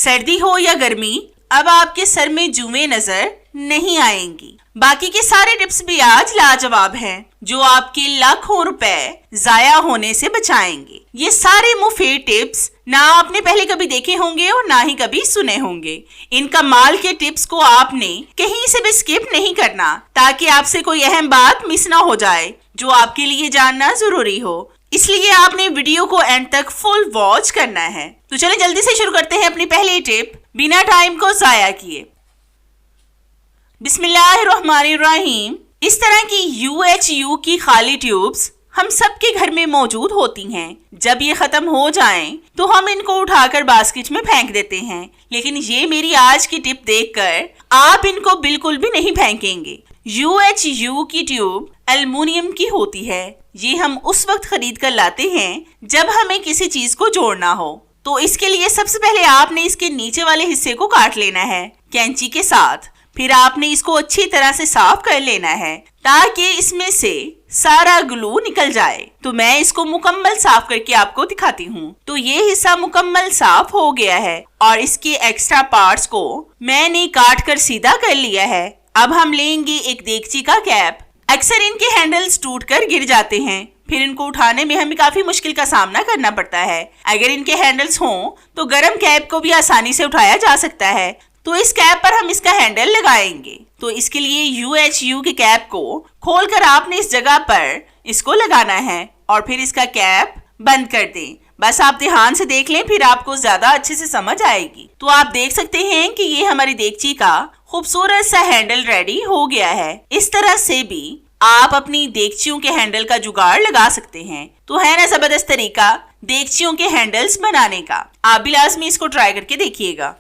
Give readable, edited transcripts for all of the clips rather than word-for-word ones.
सर्दी हो या गर्मी, अब आपके सर में जुएं नजर नहीं आएंगी। बाकी के सारे टिप्स भी आज लाजवाब हैं, जो आपके लाखों रुपए जाया होने से बचाएंगे। ये सारे मुफीद टिप्स ना आपने पहले कभी देखे होंगे और ना ही कभी सुने होंगे। इन कमाल के टिप्स को आपने कहीं से भी स्किप नहीं करना, ताकि आपसे कोई अहम बात मिस ना हो जाए जो आपके लिए जानना जरूरी हो। इसलिए आपने वीडियो को एंड तक फुल वॉच करना है। तो चलिए जल्दी से शुरू करते हैं अपनी पहली टिप, बिना टाइम को जाया किए। बिस्मिल्लाहिर्रहमानिर्रहीम। इस तरह की UHU की खाली ट्यूब्स हम सबके घर में मौजूद होती हैं। जब ये खत्म हो जाएं, तो हम इनको उठाकर बास्केट में फेंक देते हैं। लेकिन ये मेरी आज की टिप देखकर आप इनको बिल्कुल भी नहीं फेंकेंगे। UHU की ट्यूब एल्युमिनियम की होती है। ये हम उस वक्त खरीद कर लाते हैं जब हमें किसी चीज को जोड़ना हो। तो इसके लिए सबसे पहले आपने इसके नीचे वाले हिस्से को काट लेना है कैंची के साथ। फिर आपने इसको अच्छी तरह से साफ कर लेना है ताकि इसमें से सारा ग्लू निकल जाए। तो मैं इसको मुकम्मल साफ करके आपको दिखाती हूँ। तो ये हिस्सा मुकम्मल साफ हो गया है और इसके एक्स्ट्रा पार्ट्स को मैंने काट कर सीधा कर लिया है। अब हम लेंगे एक देगची का कैप। अक्सर इनके हैंडल्स टूट कर गिर जाते हैं, फिर इनको उठाने में हमें काफी मुश्किल का सामना करना पड़ता है। अगर इनके हैंडल्स हों तो गर्म कैप को भी आसानी से उठाया जा सकता है। तो इस कैप पर हम इसका हैंडल लगाएंगे। तो इसके लिए UHU के कैप को खोलकर आपने इस जगह पर इसको लगाना है और फिर इसका कैप बंद कर दें। बस आप ध्यान से देख लें, फिर आपको ज्यादा अच्छे से समझ आएगी। तो आप देख सकते हैं कि ये हमारी देगची का खूबसूरत सा हैंडल रेडी हो गया है। इस तरह से भी आप अपनी देगचियों के हैंडल का जुगाड़ लगा सकते हैं। तो है ना जबरदस्त तरीका देगचियों के हैंडल्स बनाने का। आप भी लाजमी इसको ट्राई करके देखिएगा।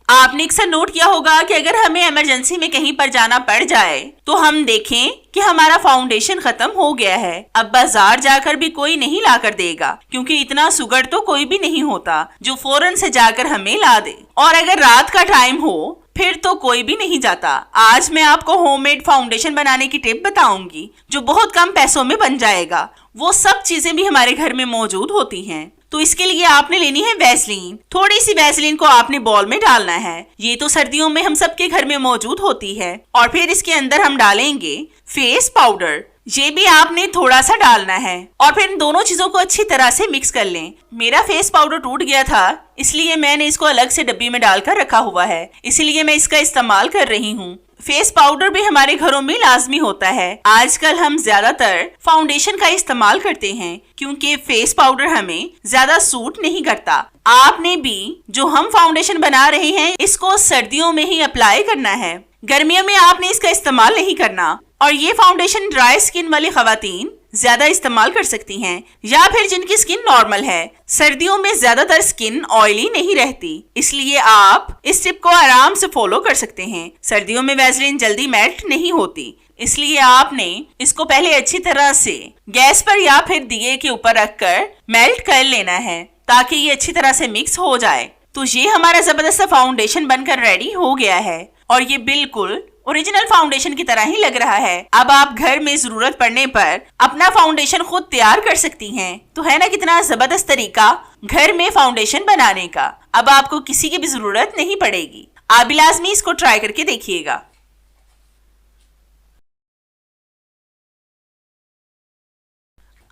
आपने अक्सर नोट किया होगा कि अगर हमें इमरजेंसी में कहीं पर जाना पड़ जाए तो हम देखें कि हमारा फाउंडेशन खत्म हो गया है। अब बाजार जाकर भी कोई नहीं ला कर देगा, क्योंकि इतना सुगड़ तो कोई भी नहीं होता जो फौरन से जाकर हमें ला दे। और अगर रात का टाइम हो फिर तो कोई भी नहीं जाता। आज मैं आपको होममेड फाउंडेशन बनाने की टिप बताऊंगी जो बहुत कम पैसों में बन जाएगा। वो सब चीजें भी हमारे घर में मौजूद होती हैं। तो इसके लिए आपने लेनी है वैसलीन। थोड़ी सी वैसलीन को आपने बॉल में डालना है। ये तो सर्दियों में हम सबके घर में मौजूद होती है। और फिर इसके अंदर हम डालेंगे फेस पाउडर। ये भी आपने थोड़ा सा डालना है और फिर इन दोनों चीजों को अच्छी तरह से मिक्स कर लें। मेरा फेस पाउडर टूट गया था, इसलिए मैंने इसको अलग से डब्बी में डालकर रखा हुआ है, इसलिए मैं इसका इस्तेमाल कर रही हूँ। फेस पाउडर भी हमारे घरों में लाजमी होता है। आजकल हम ज्यादातर फाउंडेशन का इस्तेमाल करते हैं क्योंकि फेस पाउडर हमें ज्यादा सूट नहीं करता। आपने भी जो हम फाउंडेशन बना रहे हैं इसको सर्दियों में ही अप्लाई करना है, गर्मियों में आपने इसका इस्तेमाल नहीं करना। और ये फाउंडेशन ड्राई स्किन वाली खवातीन ज्यादा इस्तेमाल कर सकती हैं या फिर जिनकी स्किन नॉर्मल है। सर्दियों में ज्यादातर स्किन ऑयली नहीं रहती, इसलिए आप इस टिप को आराम से फॉलो कर सकते हैं। सर्दियों में वैसलीन जल्दी मेल्ट नहीं होती, इसलिए आपने इसको पहले अच्छी तरह से गैस पर या फिर दिए के ऊपर रखकर मेल्ट कर लेना है ताकि ये अच्छी तरह से मिक्स हो जाए। तो ये हमारा जबरदस्त फाउंडेशन बनकर रेडी हो गया है और ये बिल्कुल ओरिजिनल फाउंडेशन की तरह ही लग रहा है। अब आप घर में जरूरत पड़ने पर अपना फाउंडेशन खुद तैयार कर सकती हैं। तो है ना कितना जबरदस्त तरीका घर में फाउंडेशन बनाने का। अब आपको किसी की भी जरूरत नहीं पड़ेगी। आप भी लाजमी इसको ट्राई करके देखिएगा।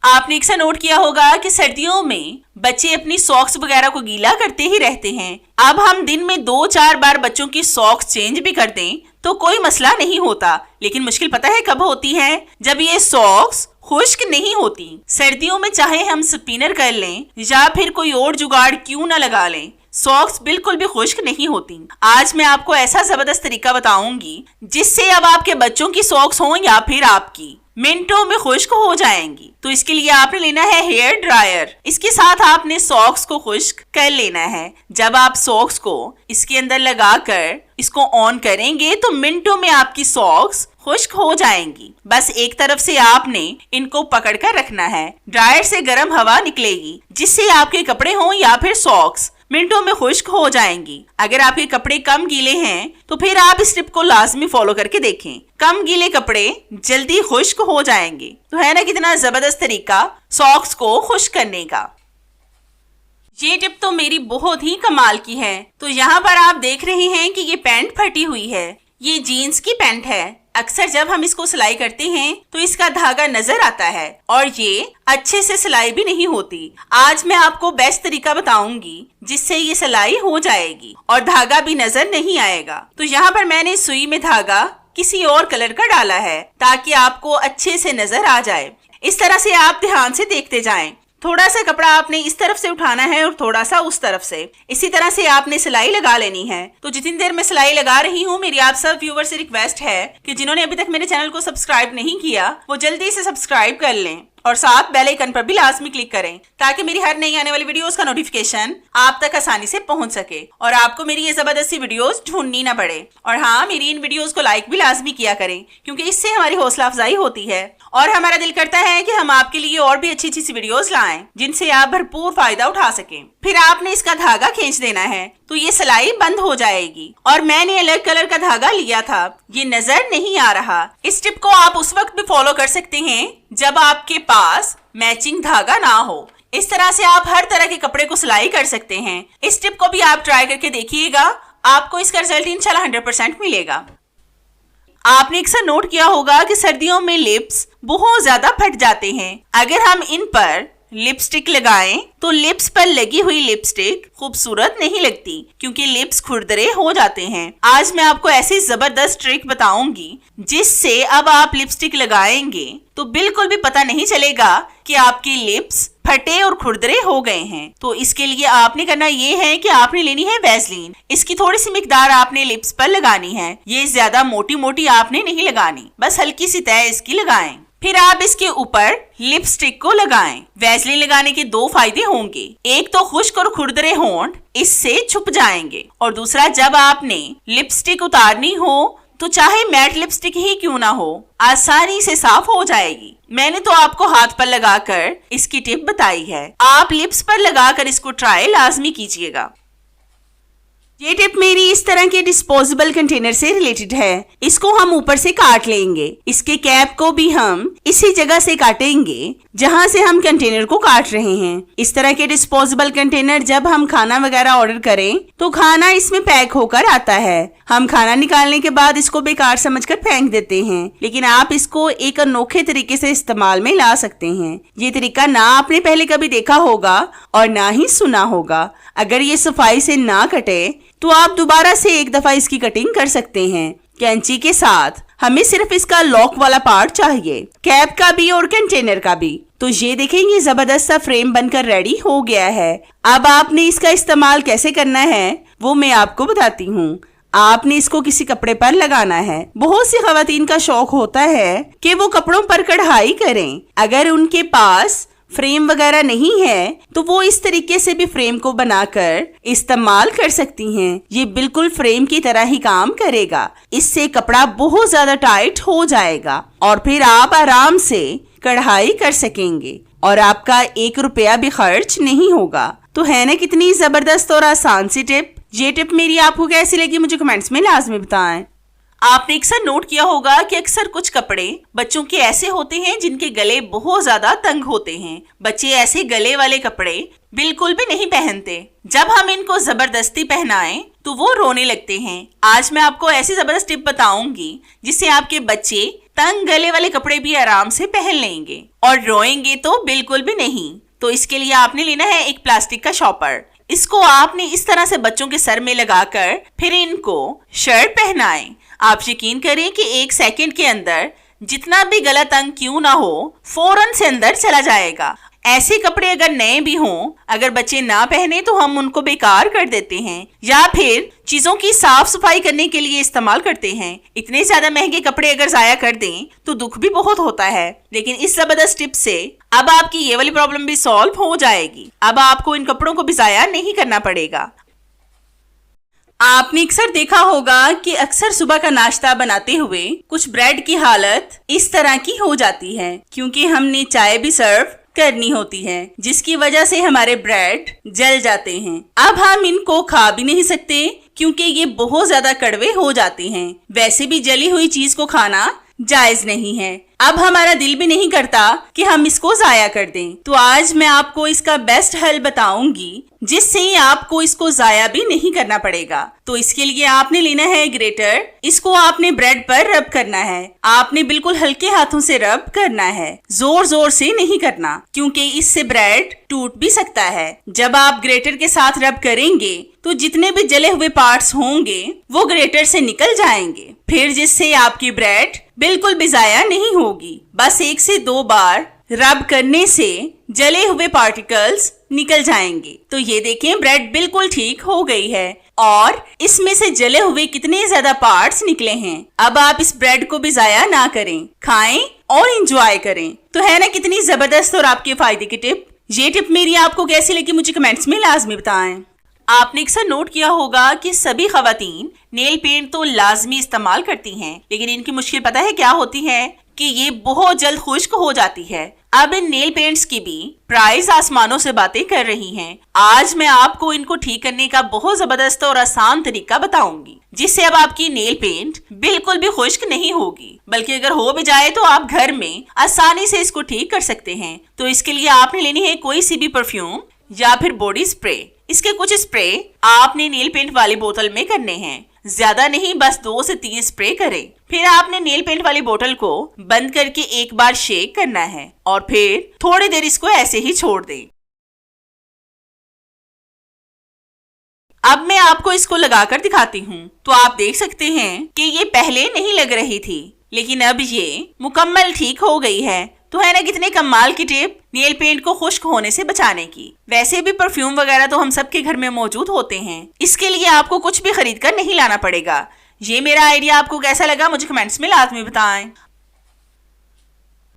आपने अक्सर नोट किया होगा कि सर्दियों में बच्चे अपनी सॉक्स वगैरह को गीला करते ही रहते हैं। अब हम दिन में 2-4 बार बच्चों की सॉक्स चेंज भी कर दें तो कोई मसला नहीं होता, लेकिन मुश्किल पता है कब होती है? जब ये सॉक्स खुश्क नहीं होती। सर्दियों में चाहे हम स्पिनर कर लें या फिर कोई और जुगाड़ क्यों ना लगा लें, सॉक्स बिल्कुल भी खुश्क नहीं होती। आज मैं आपको ऐसा जबरदस्त तरीका बताऊंगी जिससे अब आपके बच्चों की सॉक्स हों या फिर आपकी मिनटों में खुश्क हो जाएंगी। तो इसके लिए आपने लेना है हेयर ड्रायर। इसके साथ आपने सॉक्स को खुश्क कर लेना है। जब आप सॉक्स को इसके अंदर लगाकर इसको ऑन करेंगे तो मिनटों में आपकी सॉक्स खुश्क हो जाएंगी। बस एक तरफ से आपने इनको पकड़कर रखना है। ड्रायर से गर्म हवा निकलेगी जिससे आपके कपड़े हों या फिर सॉक्स मिनटों में खुश्क हो जाएंगी। अगर आपके कपड़े कम गीले हैं तो फिर आप इस टिप को लाजमी फॉलो करके देखें। कम गीले कपड़े जल्दी खुश्क हो जाएंगे। तो है ना कितना जबरदस्त तरीका सॉक्स को खुश्क करने का। ये टिप तो मेरी बहुत ही कमाल की है। तो यहाँ पर आप देख रहे हैं कि ये पैंट फटी हुई है। ये जीन्स की पैंट है। अक्सर जब हम इसको सिलाई करते हैं तो इसका धागा नजर आता है और ये अच्छे से सिलाई भी नहीं होती। आज मैं आपको बेस्ट तरीका बताऊंगी जिससे ये सिलाई हो जाएगी और धागा भी नजर नहीं आएगा। तो यहाँ पर मैंने सुई में धागा किसी और कलर का डाला है ताकि आपको अच्छे से नजर आ जाए। इस तरह से आप ध्यान से देखते जाएं। थोड़ा सा कपड़ा आपने इस तरफ से उठाना है और थोड़ा सा उस तरफ से। इसी तरह से आपने सिलाई लगा लेनी है। तो जितनी देर मैं सिलाई लगा रही हूँ, मेरी आप सब व्यूवर से रिक्वेस्ट है कि जिन्होंने अभी तक मेरे चैनल को सब्सक्राइब नहीं किया वो जल्दी से सब्सक्राइब कर लें और साथ बेल आइकन पर भी लाजमी क्लिक करें ताकि मेरी हर नई आने वाली वीडियोस का नोटिफिकेशन आप तक आसानी से पहुंच सके और आपको मेरी ये जबरदस्ती वीडियोस ढूंढनी ना पड़े। और हाँ, मेरी इन वीडियोस को लाइक भी लाजमी किया करें क्योंकि इससे हमारी हौसला अफजाई होती है और हमारा दिल करता है कि हम आपके लिए और भी अच्छी अच्छी वीडियोस लाएं जिनसे आप भरपूर फायदा उठा सकें। फिर आपने इसका धागा खींच देना है तो ये सिलाई बंद हो जाएगी। और मैंने अलग कलर का धागा लिया था, ये नजर नहीं आ रहा। इस टिप को आप उस वक्त भी फॉलो कर सकते हैं जब आपके पास मैचिंग धागा ना हो। इस तरह से आप हर तरह के कपड़े को सिलाई कर सकते हैं। इस टिप को भी आप ट्राई करके देखिएगा, आपको इसका रिजल्ट इंशाल्लाह 100% मिलेगा। आपने अक्सर नोट किया होगा कि सर्दियों में लिप्स बहुत ज्यादा फट जाते हैं। अगर हम इन पर लिपस्टिक लगाएं तो लिप्स पर लगी हुई लिपस्टिक खूबसूरत नहीं लगती क्योंकि लिप्स खुरदरे हो जाते हैं। आज मैं आपको ऐसी जबरदस्त ट्रिक बताऊंगी जिससे अब आप लिपस्टिक लगाएंगे तो बिल्कुल भी पता नहीं चलेगा कि आपकी लिप्स फटे और खुरदरे हो गए हैं। तो इसके लिए आपने करना ये है कि आपने लेनी है वैसलीन। इसकी थोड़ी सी मिकदार आपने लिप्स पर लगानी है। ये ज्यादा मोटी मोटी आपने नहीं लगानी, बस हल्की सी तय इसकी लगाएं। फिर आप इसके ऊपर लिपस्टिक को लगाएं। वैसलीन लगाने के दो फायदे होंगे, एक तो खुश्क और खुरदरे होंठ इससे छुप जाएंगे और दूसरा जब आपने लिपस्टिक उतारनी हो तो चाहे मैट लिपस्टिक ही क्यों ना हो आसानी से साफ हो जाएगी। मैंने तो आपको हाथ पर लगाकर इसकी टिप बताई है, आप लिप्स पर लगाकर इसको ट्राई लाजमी कीजिएगा। ये टिप मेरी इस तरह के डिस्पोजेबल कंटेनर से रिलेटेड है। इसको हम ऊपर से काट लेंगे। इसके कैप को भी हम इसी जगह से काटेंगे जहां से हम कंटेनर को काट रहे हैं। इस तरह के डिस्पोजेबल कंटेनर जब हम खाना वगैरह ऑर्डर करें तो खाना इसमें पैक होकर आता है। हम खाना निकालने के बाद इसको बेकार समझकर फेंक देते हैं, लेकिन आप इसको एक अनोखे तरीके से इस्तेमाल में ला सकते हैं। ये तरीका ना आपने पहले कभी देखा होगा और ना ही सुना होगा। अगर ये सफाई से ना कटे तो आप दोबारा से एक दफा इसकी कटिंग कर सकते हैं कैंची के साथ। हमें सिर्फ इसका लॉक वाला पार्ट चाहिए, कैप का भी और कंटेनर का भी। तो ये देखेंगे जबरदस्त सा फ्रेम बनकर रेडी हो गया है। अब आपने इसका इस्तेमाल कैसे करना है वो मैं आपको बताती हूँ। आपने इसको किसी कपड़े पर लगाना है। बहुत सी खवातीन का शौक होता है कि वो कपड़ों पर कढ़ाई करें। अगर उनके पास फ्रेम वगैरह नहीं है तो वो इस तरीके से भी फ्रेम को बनाकर इस्तेमाल कर सकती हैं। ये बिल्कुल फ्रेम की तरह ही काम करेगा। इससे कपड़ा बहुत ज्यादा टाइट हो जाएगा और फिर आप आराम से कढ़ाई कर सकेंगे और आपका 1 रुपया भी खर्च नहीं होगा। तो है ना कितनी जबरदस्त और आसान सी टिप। ये टिप मेरी आपको कैसी लगी मुझे कमेंट्स में लाजमी बताएं। आपने अक्सर नोट किया होगा कि अक्सर कुछ कपड़े बच्चों के ऐसे होते हैं जिनके गले बहुत ज्यादा तंग होते हैं। बच्चे ऐसे गले वाले कपड़े बिल्कुल भी नहीं पहनते। जब हम इनको जबरदस्ती पहनाएं तो वो रोने लगते हैं। आज मैं आपको ऐसी जबरदस्त टिप बताऊंगी जिससे आपके बच्चे तंग गले वाले कपड़े भी आराम से पहन लेंगे और रोएंगे तो बिल्कुल भी नहीं। तो इसके लिए आपने लेना है एक प्लास्टिक का शॉपर। इसको आपने इस तरह से बच्चों के सर में लगाकर फिर इनको शर्ट पहनाएं। आप यकीन करें कि 1 सेकंड के अंदर जितना भी गला तंग क्यों ना हो फौरन से अंदर चला जाएगा। ऐसे कपड़े अगर नए भी हों, अगर बच्चे ना पहने तो हम उनको बेकार कर देते हैं या फिर चीजों की साफ सफाई करने के लिए इस्तेमाल करते हैं। इतने ज्यादा महंगे कपड़े अगर जाया कर दें तो दुख भी बहुत होता है, लेकिन इस जबरदस्त टिप से अब आपकी ये वाली प्रॉब्लम भी सॉल्व हो जाएगी। अब आपको इन कपड़ों को भी जाया नहीं करना पड़ेगा। आपने अक्सर देखा होगा कि अक्सर सुबह का नाश्ता बनाते हुए कुछ ब्रेड की हालत इस तरह की हो जाती है क्योंकि हमने चाय भी सर्व करनी होती है, जिसकी वजह से हमारे ब्रेड जल जाते हैं। अब हम इनको खा भी नहीं सकते क्योंकि ये बहुत ज्यादा कड़वे हो जाते हैं। वैसे भी जली हुई चीज को खाना जायज नहीं है। अब हमारा दिल भी नहीं करता कि हम इसको जाया कर दें। तो आज मैं आपको इसका बेस्ट हल बताऊंगी जिससे आपको इसको जाया भी नहीं करना पड़ेगा। तो इसके लिए आपने लेना है ग्रेटर। इसको आपने ब्रेड पर रब करना है। आपने बिल्कुल हल्के हाथों से रब करना है, जोर जोर से नहीं करना, क्योंकि इससे ब्रेड टूट भी सकता है। जब आप ग्रेटर के साथ रब करेंगे तो जितने भी जले हुए पार्ट्स होंगे वो ग्रेटर से निकल जाएंगे, फिर जिससे आपकी ब्रेड बिल्कुल भी जाया नहीं होगी। बस 1 से 2 बार रब करने से जले हुए पार्टिकल्स निकल जाएंगे। तो ये देखें, ब्रेड बिल्कुल ठीक हो गई है और इसमें से जले हुए कितने ज्यादा पार्ट्स निकले हैं। अब आप इस ब्रेड को भी जाया ना करें, खाएं और एंजॉय करें। तो है ना कितनी जबरदस्त और आपके फायदे की टिप। ये टिप मेरी आपको कैसी लगी मुझे कमेंट्स में लाजमी बताएं। आपने अक्सर नोट किया होगा कि सभी खवातीन नेल पेंट तो लाजमी इस्तेमाल करती हैं, लेकिन इनकी मुश्किल पता है क्या होती है कि ये बहुत जल्द खुश्क हो जाती है। अब इन नेल पेंट्स की भी प्राइस आसमानों से बातें कर रही हैं। आज मैं आपको इनको ठीक करने का बहुत जबरदस्त और आसान तरीका बताऊंगी, जिससे अब आपकी नेल पेंट बिल्कुल भी खुश्क नहीं होगी, बल्कि अगर हो भी जाए तो आप घर में आसानी से इसको ठीक कर सकते हैं। तो इसके लिए आपने लेनी है कोई सी भी परफ्यूम या फिर बॉडी स्प्रे। इसके कुछ स्प्रे आपने नेल पेंट वाली बोतल में करने हैं, ज्यादा नहीं, बस 2 से 3 स्प्रे करें। फिर आपने नेल पेंट वाली बोतल को बंद करके एक बार शेक करना है और फिर थोड़ी देर इसको ऐसे ही छोड़ दें। अब मैं आपको इसको लगाकर दिखाती हूँ। तो आप देख सकते हैं कि ये पहले नहीं लग रही थी, लेकिन अब ये मुकम्मल ठीक हो गई है। तो है ना कितने कमाल की टिप नेल पेंट को खुश्क होने से बचाने की। वैसे भी परफ्यूम वगैरह तो हम सबके घर में मौजूद होते हैं, इसके लिए आपको कुछ भी खरीद कर नहीं लाना पड़ेगा। ये मेरा आइडिया आपको कैसा लगा मुझे कमेंट्स में लाजमी बताएं।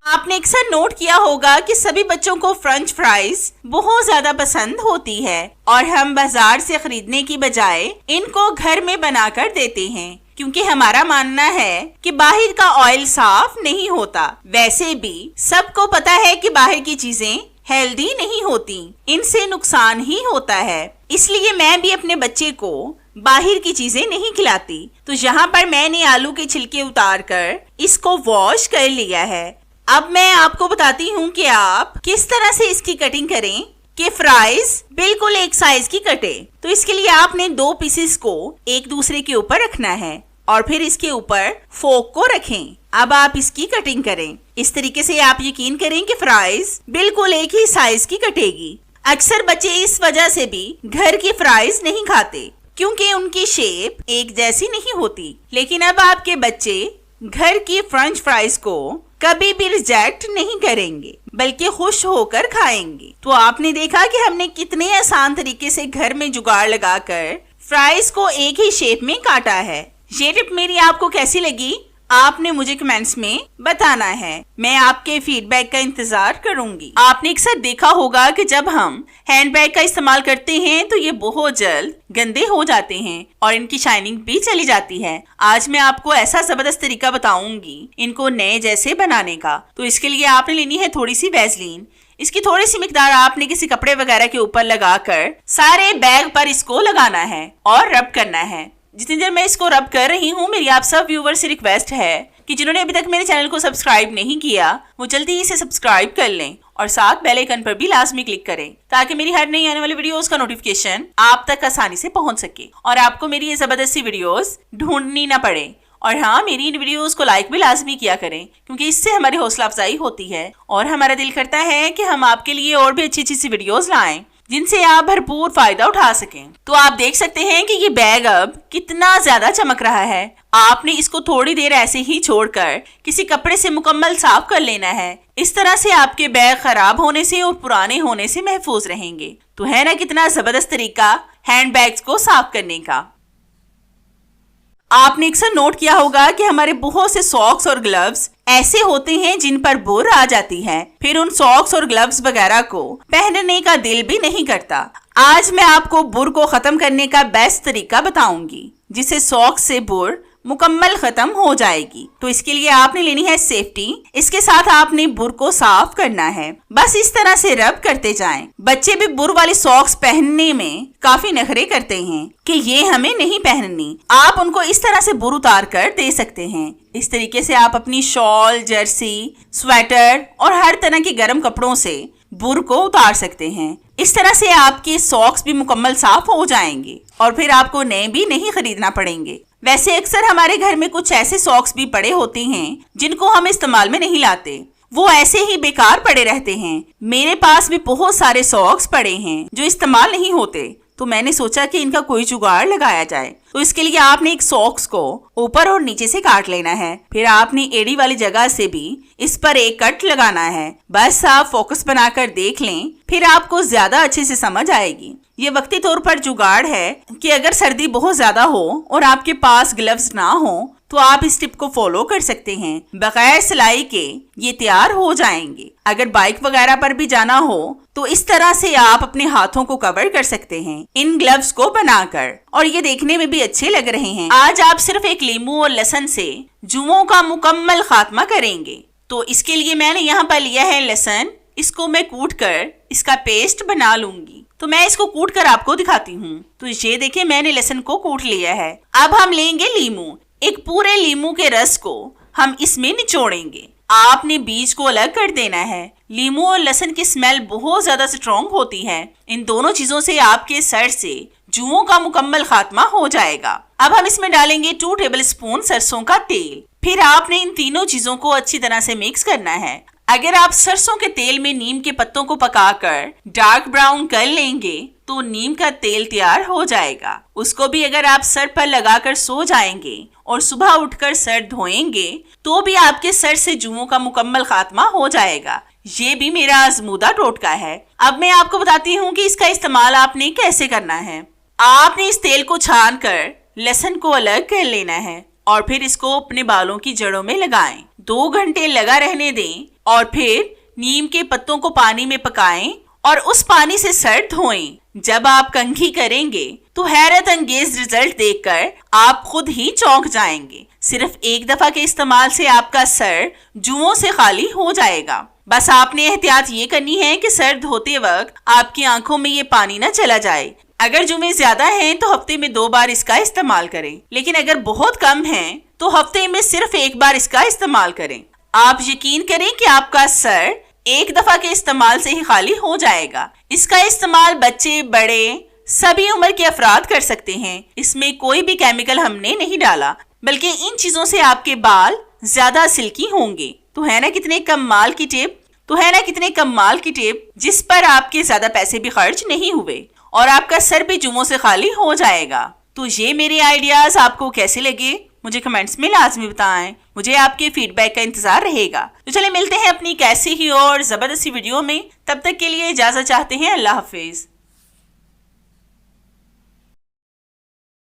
आपने अक्सर नोट किया होगा कि सभी बच्चों को फ्रेंच फ्राइज बहुत ज्यादा पसंद होती है और हम बाजार से खरीदने की बजाय इनको घर में बनाकर देते हैं, क्योंकि हमारा मानना है कि बाहर का ऑयल साफ नहीं होता। वैसे भी सबको पता है कि बाहर की चीजें हेल्दी नहीं होती, इनसे नुकसान ही होता है। इसलिए मैं भी अपने बच्चे को बाहर की चीजें नहीं खिलाती। तो यहाँ पर मैंने आलू के छिलके उतार कर इसको वॉश कर लिया है। अब मैं आपको बताती हूँ कि आप किस तरह से इसकी कटिंग करें कि फ्राइज बिल्कुल एक साइज की कटे। तो इसके लिए आपने 2 पीसेस को एक दूसरे के ऊपर रखना है और फिर इसके ऊपर फोक को रखें। अब आप इसकी कटिंग करें। इस तरीके से आप यकीन करें कि फ्राइज बिल्कुल एक ही साइज की कटेगी। अक्सर बच्चे इस वजह से भी घर की फ्राइज नहीं खाते, क्योंकि उनकी शेप एक जैसी नहीं होती। लेकिन अब आपके बच्चे घर की फ्रेंच फ्राइज को कभी भी रिजेक्ट नहीं करेंगे, बल्कि खुश होकर खाएंगे। तो आपने देखा कि हमने कितने आसान तरीके से घर में जुगाड़ लगाकर फ्राइज को एक ही शेप में काटा है। ये टिप मेरी आपको कैसी लगी आपने मुझे कमेंट्स में बताना है। मैं आपके फीडबैक का इंतजार करूंगी। आपने अक्सर देखा होगा कि जब हम हैंडबैग का इस्तेमाल करते हैं तो ये बहुत जल्द गंदे हो जाते हैं और इनकी शाइनिंग भी चली जाती है। आज मैं आपको ऐसा जबरदस्त तरीका बताऊंगी इनको नए जैसे बनाने का। तो इसके लिए आपने लेनी है थोड़ी सी वैसलीन। इसकी थोड़ी सी मिकदार आपने किसी कपड़े वगैरह के ऊपर लगाकर सारे बैग पर इसको लगाना है और रब करना है। जितनी देर मैं इसको रब कर रही हूँ, मेरी आप सब व्यूवर से रिक्वेस्ट है कि जिन्होंने अभी तक मेरे चैनल को सब्सक्राइब नहीं किया वो जल्दी इसे सब्सक्राइब कर लें और साथ बेल आइकन पर भी लाजमी क्लिक करें, ताकि मेरी हर नई आने वाली वीडियोस का नोटिफिकेशन आप तक आसानी से पहुंच सके और आपको मेरी ये जबरदस्त वीडियोस ढूंढनी ना पड़े। और हाँ, मेरी इन वीडियोस को लाइक भी लाजमी किया करें, क्योंकि इससे हमारी हौसला अफजाई होती है और हमारा दिल करता है कि हम आपके लिए और भी अच्छी अच्छी सी वीडियोस लाएं जिनसे आप भरपूर फायदा उठा सकें। तो आप देख सकते हैं कि ये बैग अब कितना ज्यादा चमक रहा है। आपने इसको थोड़ी देर ऐसे ही छोड़कर किसी कपड़े से मुकम्मल साफ कर लेना है। इस तरह से आपके बैग खराब होने से और पुराने होने से महफूज रहेंगे। तो है ना कितना जबरदस्त तरीका हैंड बैग्स को साफ करने का। आपने अक्सर नोट किया होगा कि हमारे बहुत से सॉक्स और ग्लव्स ऐसे होते हैं जिन पर बुर आ जाती है, फिर उन सॉक्स और ग्लव्स वगैरह को पहनने का दिल भी नहीं करता। आज मैं आपको बुर को खत्म करने का बेस्ट तरीका बताऊंगी, जिससे सॉक्स से बुर मुकम्मल खत्म हो जाएगी। तो इसके लिए आपने लेनी है सेफ्टी, इसके साथ आपने बुर को साफ करना है। बस इस तरह से रब करते जाएं। बच्चे भी बुर वाली सॉक्स पहनने में काफी नखरे करते हैं कि ये हमें नहीं पहननी। आप उनको इस तरह से बुर उतार कर दे सकते हैं। इस तरीके से आप अपनी शॉल, जर्सी, स्वेटर और हर तरह के गर्म कपड़ों से बुर को उतार सकते हैं। इस तरह से आपके सॉक्स भी मुकम्मल साफ हो जाएंगे और फिर आपको नए भी नहीं खरीदना पड़ेंगे। वैसे अक्सर हमारे घर में कुछ ऐसे सॉक्स भी पड़े होते हैं जिनको हम इस्तेमाल में नहीं लाते, वो ऐसे ही बेकार पड़े रहते हैं। मेरे पास भी बहुत सारे सॉक्स पड़े हैं जो इस्तेमाल नहीं होते, तो मैंने सोचा कि इनका कोई जुगाड़ लगाया जाए। तो इसके लिए आपने एक सॉक्स को ऊपर और नीचे से काट लेना है। फिर आपने एड़ी वाली जगह से भी इस पर एक कट लगाना है। बस आप फोकस बनाकर देख लें, फिर आपको ज्यादा अच्छे से समझ आएगी। ये वक्ती तौर पर जुगाड़ है कि अगर सर्दी बहुत ज्यादा हो और आपके पास ग्लव्स ना हो तो आप इस टिप को फॉलो कर सकते हैं। बगैर सिलाई के ये तैयार हो जाएंगे। अगर बाइक वगैरह पर भी जाना हो तो इस तरह से आप अपने हाथों को कवर कर सकते हैं इन ग्लव्स को बनाकर, और ये देखने में भी अच्छे लग रहे हैं। आज आप सिर्फ एक नींबू और लहसुन से जुओं का मुकम्मल खात्मा करेंगे। तो इसके लिए मैंने यहाँ पर लिया है लहसुन, इसको मैं कूट कर इसका पेस्ट बना लूंगी। तो मैं इसको कूट कर आपको दिखाती हूँ। तो ये देखिए मैंने लहसुन को कूट लिया है। अब हम लेंगे नींबू। एक पूरे नींबू के रस को हम इसमें निचोड़ेंगे। आपने बीज को अलग कर देना है। नींबू और लहसुन की स्मेल बहुत ज्यादा स्ट्रॉन्ग होती है। इन दोनों चीजों से आपके सर से जुओं का मुकम्मल खात्मा हो जाएगा। अब हम इसमें डालेंगे 2 टेबलस्पून सरसों का तेल। फिर आपने इन तीनों चीजों को अच्छी तरह से मिक्स करना है। अगर आप सरसों के तेल में नीम के पत्तों को पकाकर डार्क ब्राउन कर लेंगे तो नीम का तेल तैयार हो जाएगा। उसको भी अगर आप सर पर लगाकर सो जाएंगे और सुबह उठकर सर धोएंगे तो भी आपके सर से जुओं का मुकम्मल खात्मा हो जाएगा। ये भी मेरा आजमूदा टोटका है। अब मैं आपको बताती हूँ कि इसका इस्तेमाल आपने कैसे करना है। आपने इस तेल को छान कर लहसुन को अलग कर लेना है और फिर इसको अपने बालों की जड़ों में लगाएं। 2 घंटे लगा रहने दें और फिर नीम के पत्तों को पानी में पकाएं और उस पानी से सर धोएं। जब आप कंघी करेंगे तो हैरत अंगेज रिजल्ट देखकर आप खुद ही चौंक जाएंगे। सिर्फ एक दफा के इस्तेमाल से आपका सर जुओं से खाली हो जाएगा। बस आपने एहतियात ये करनी है कि सर धोते वक्त आपकी आंखों में ये पानी न चला जाए। अगर जुमे ज्यादा हैं तो हफ्ते में 2 बार इसका इस्तेमाल करें, लेकिन अगर बहुत कम हैं तो हफ्ते में सिर्फ 1 बार इसका इस्तेमाल करें। आप यकीन करें कि आपका सर एक दफा के इस्तेमाल से ही खाली हो जाएगा। इसका इस्तेमाल बच्चे, बड़े, सभी उम्र के अफराद कर सकते हैं। इसमें कोई भी केमिकल हमने नहीं डाला, बल्कि इन चीजों से आपके बाल ज्यादा सिल्की होंगे। तो है ना कितने कमाल की टिप, जिस पर आपके ज्यादा पैसे भी खर्च नहीं हुए और आपका सर भी जुमों से खाली हो जाएगा। तो ये मेरे आइडियाज आपको कैसे लगे मुझे कमेंट्स में लाजमी बताएं। मुझे आपके फीडबैक का इंतजार रहेगा। तो चले मिलते हैं अपनी कैसी ही और जबरदस्ती वीडियो में। तब तक के लिए इजाजत चाहते हैं। अल्लाह हाफिज।